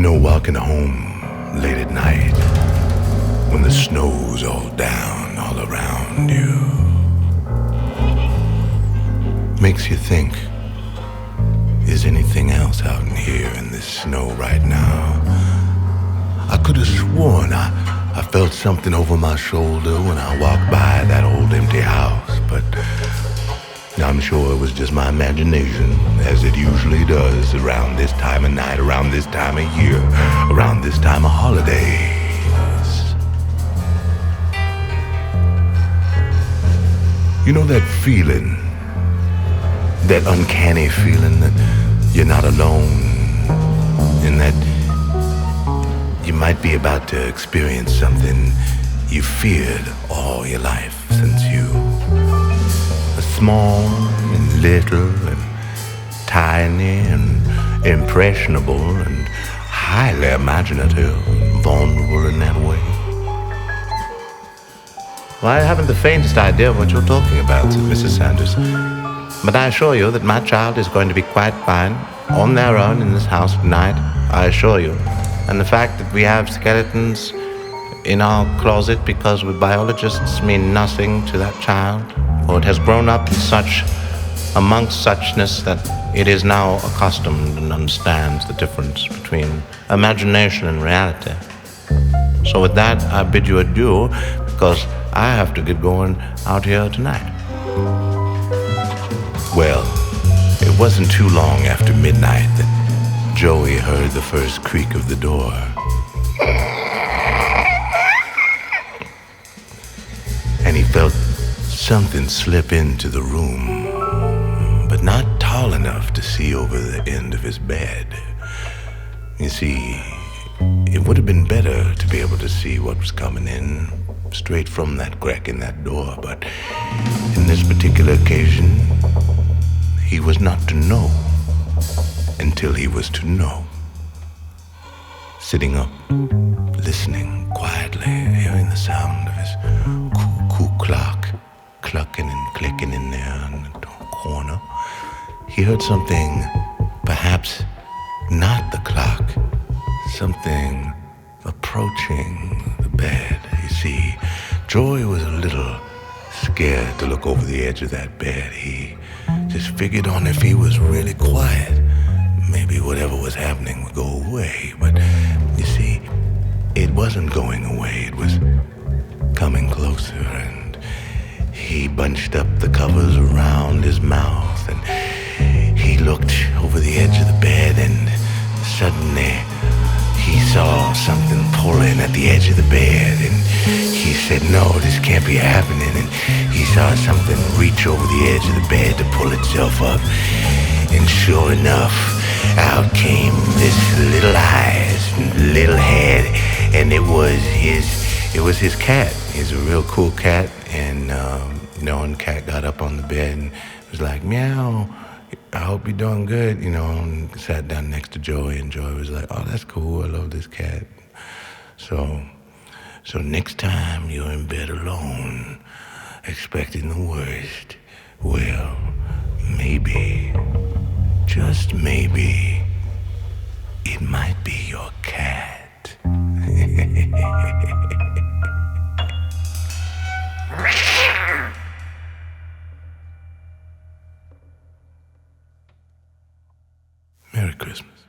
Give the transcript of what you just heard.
Walking home late at night when the snow's all down all around you makes you think, is anything else out in here in this snow right now? I could have sworn I felt something over my shoulder when I walked by that old empty house, but I'm sure it was just my imagination, as it usually does around this time of night, around this time of year, around this time of holidays. You know that feeling, that uncanny feeling that you're not alone, and that you might be about to experience something you feared all your life since you small and little and tiny and impressionable and highly imaginative and vulnerable in that way. Well, I haven't the faintest idea of what you're talking about, said Mrs. Sanders. But I assure you that my child is going to be quite fine, on their own in this house tonight, I assure you. And the fact that we have skeletons in our closet because we biologists mean nothing to that child, for it has grown up amongst suchness that it is now accustomed and understands the difference between imagination and reality. So with that, I bid you adieu, because I have to get going out here tonight. Well, it wasn't too long after midnight that Joey heard the first creak of the door. And he felt something slip into the room, but not tall enough to see over the end of his bed. You see, it would have been better to be able to see what was coming in straight from that crack in that door, but in this particular occasion, he was not to know until he was to know. Sitting up, listening quietly, hearing the sound of his cuckoo clock clucking and clicking in there in the corner, he heard something, perhaps not the clock, something approaching the bed. You see, Joey was a little scared to look over the edge of that bed. He just figured on if he was really quiet, maybe whatever was happening would go away. But you see, it wasn't going away. It was coming closer, and he bunched up the covers around his mouth, and he looked over the edge of the bed, and suddenly he saw something pulling at the edge of the bed, and he said, no, this can't be happening. And he saw something reach over the edge of the bed to pull itself up, and sure enough, out came this little eyes and little head, and it was his cat. He's a real cool cat, and and the cat got up on the bed and was like, meow, I hope you're doing good, and sat down next to Joey, and Joey was like, oh, that's cool, I love this cat. So next time you're in bed alone, expecting the worst, well, maybe, just maybe, it might be your cat. Merry Christmas.